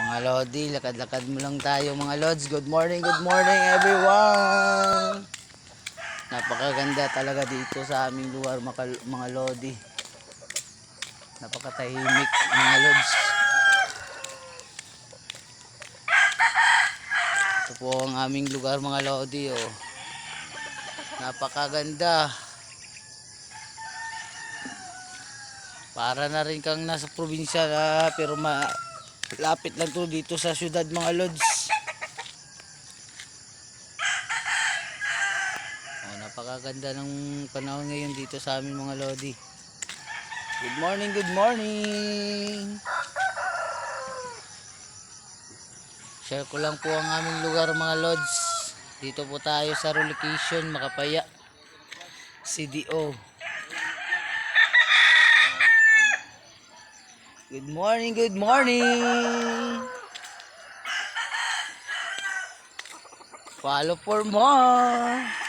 Mga Lodi, lakad-lakad mo lang tayo mga Lods. Good morning everyone. Napakaganda talaga dito sa aming lugar mga Lodi. Napakatahimik mga Lods. Ito po ang aming lugar mga Lodi, oh. Napakaganda. Para na rin kang nasa probinsya pero lapit lang to dito sa syudad mga Lods. Oh, napakaganda ng panahon ngayon dito sa amin mga Lodi. Good morning, good morning. Share ko lang po ang aming lugar mga Lods. Dito po tayo sa relocation Makapaya CDO. Good morning, good morning. Follow for more.